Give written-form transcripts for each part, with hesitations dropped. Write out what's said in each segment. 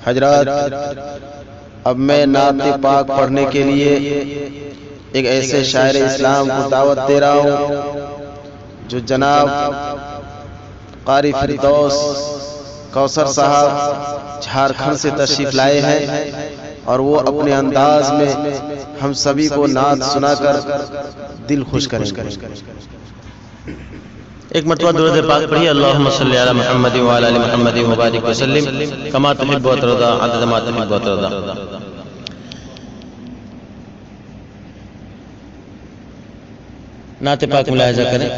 حضرات، اب میں نعت پاک پڑھنے کے لیے ایک ایسے شاعر اسلام کو دعوت دے رہا ہوں جو جناب قاری فردوس کوثر صاحب جھارکھنڈ سے تشریف لائے ہیں، اور وہ اپنے انداز میں ہم سبھی کو نعت سنا کر دل خوش کریں گے۔ ایک مرتبہ درود پاک پڑھیے، اللہم صلی علی محمد وعلی آل محمد وبارک وسلم کما تحب وترضى عدد ما تحب وترضى۔ نعت پاک ملاحظہ کریں۔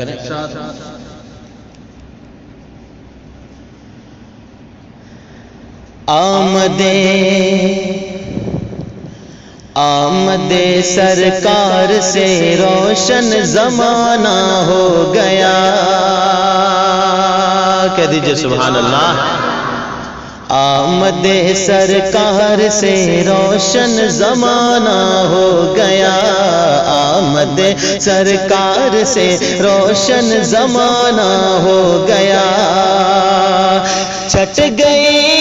آمد سرکار سے روشن زمانہ ہو گیا، کہہ دیجئے سبحان اللہ۔ آمد سرکار سے روشن زمانہ ہو گیا، آمد سرکار سے روشن زمانہ ہو گیا، چھٹ گئی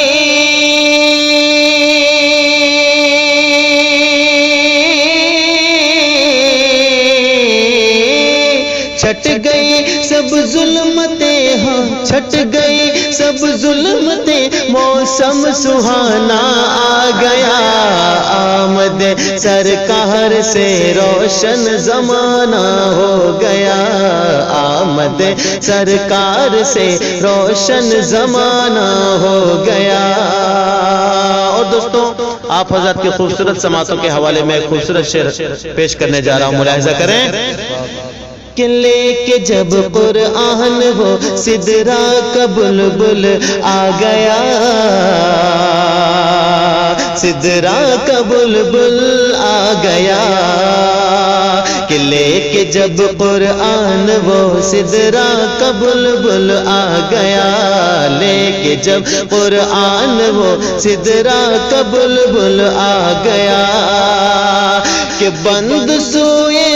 چھٹ گئی سب ظلمتیں، ہاں چھٹ گئی سب ظلمتیں، موسم سہانا آ گیا، آمد سرکار سے روشن زمانہ ہو گیا، آمد سرکار سے روشن زمانہ ہو گیا۔ اور دوستوں، آپ حضرات کی خوبصورت سماعتوں کے حوالے میں ایک خوبصورت شعر پیش کرنے جا رہا ہوں، ملاحظہ کریں۔ کہ لے کے جب قرآن وہ سدرا کا بلبل آ گیا، سدرا کا بلبل آ گیا، کہ لے کے جب قرآن وہ سدرا کا بلبل آ گیا، لے کے جب قرآن وہ سدرا کا بلبل آ گیا، کہ بند سوئے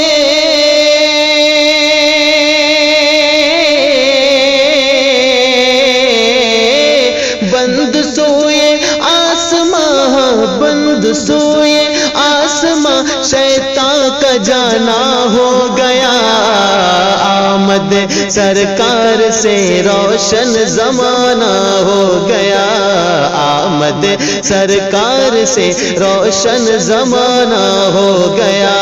بند سوئے آسماں، بند سوئے آسماں، شیطان کا جانا ہو گیا، آمد سرکار سے روشن زمانہ ہو گیا، آمد سرکار سے روشن زمانہ ہو گیا۔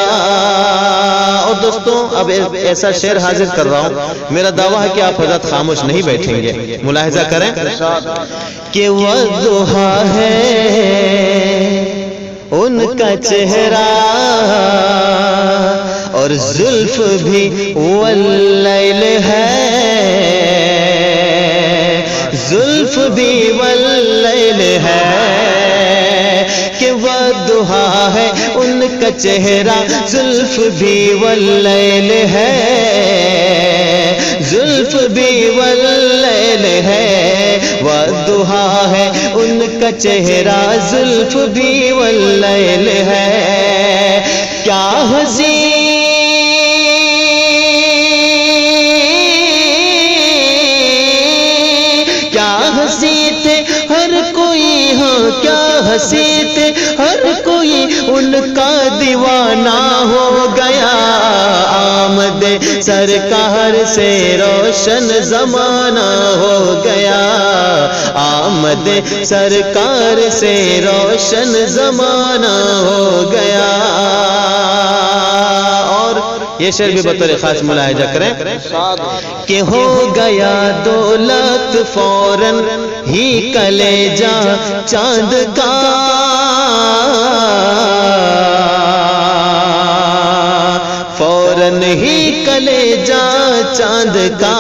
اور دوستوں، اب ایسا شعر حاضر کر رہا ہوں، میرا دعویٰ ہے کہ آپ حضرات خاموش نہیں بیٹھیں گے، ملاحظہ کریں۔ کہ وہ ضحیٰ ہے ان کا چہرہ، اور زلف بھی واللیل ہے، زلف بھی واللیل ہے، کہ وہ ضحیٰ ہے ان کا چہرہ، زلف بھی واللیل ہے، زلف بھی واللیل ہے، والضحیٰ ہے ان کا چہرہ، زلف بھی واللیل ہے، کیا حسین کیا ہنسی تھے ہر کوئی، ہاں کیا ہنسی تھے ہر کوئی، ان کا دیوانہ ہو گیا، آمد سرکار سے روشن زمانہ ہو گیا، آمد سرکار سے روشن زمانہ ہو گیا۔ اور یہ شعر بھی بطور خاص ملاحظہ کریں۔ کہ ہو گیا دولت فوراً ہی کلیجہ چاند کا، فوراً ہی کلیجہ چاند کا،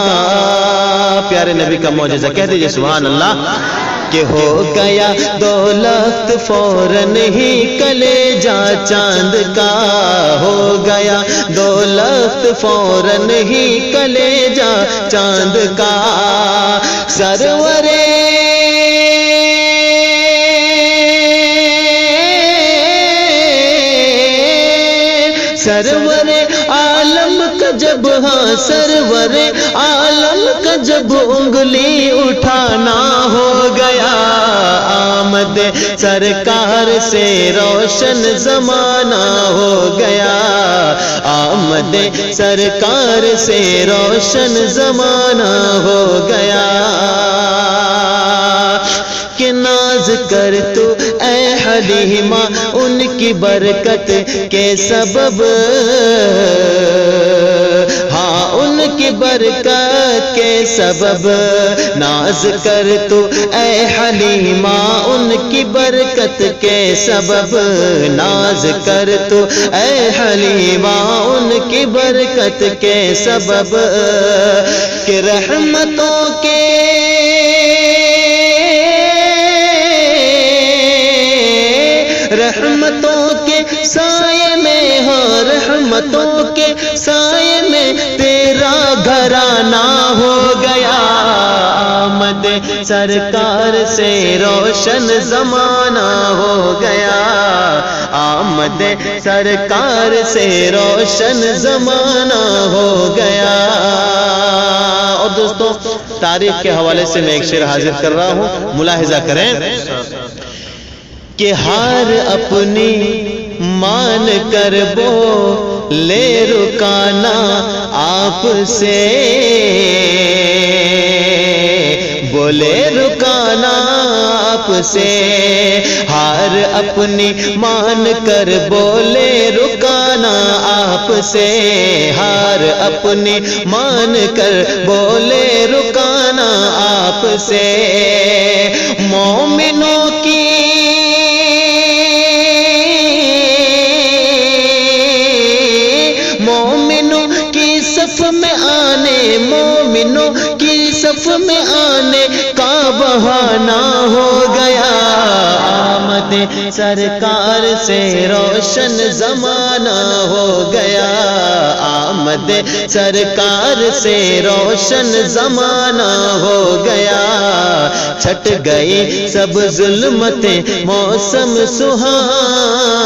پیارے نبی کا معجزہ، کہہ دیجئے سبحان اللہ۔ کہ ہو گیا دولت فوراً ہی کلیجہ چاند کا، ہو گیا دولت فوراً ہی کلیجہ چاند کا، سرورے سرور عالم کا جب ہاں سرور عالم کا جب انگلی اٹھانا ہو گیا، آمد سرکار سے روشن زمانہ ہو گیا، آمد سرکار سے روشن زمانہ ہو گیا، کہ ناز کر تو اے حلیمہ ان کی برکت کے سبب، ہاں ان کی برکت کے سبب، ناز کر تو اے حلیمہ ان کی برکت کے سبب، ناز کر تو اے حلیمہ ان کی برکت کے سبب، کہ رحمتوں کے سائے میں، ہاں رحمتوں کے سائے میں تیرا گھرانہ ہو گیا، آمد سرکار سے روشن زمانہ ہو گیا، آمد سرکار سے روشن زمانہ ہو گیا۔ اور دوستو تاریخ کے حوالے سے میں ایک شعر حاضر کر رہا ہوں، ملاحظہ کریں کہ ہار اپنی مان کر بولے رکانا آپ سے، بولے رکانا آپ سے، ہار اپنی مان کر بولے رکانا آپ سے، ہار اپنی مان کر بولے رکانا آپ سے، مومنوں کی صف میں آنے، مومنوں کی صف میں آنے کا بہانہ ہو گیا، آمد سرکار سے روشن زمانہ ہو گیا، آمد سرکار سے روشن زمانہ ہو گیا، چھٹ گئی سب ظلمتیں موسم سہانا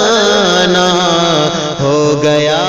ہو گیا۔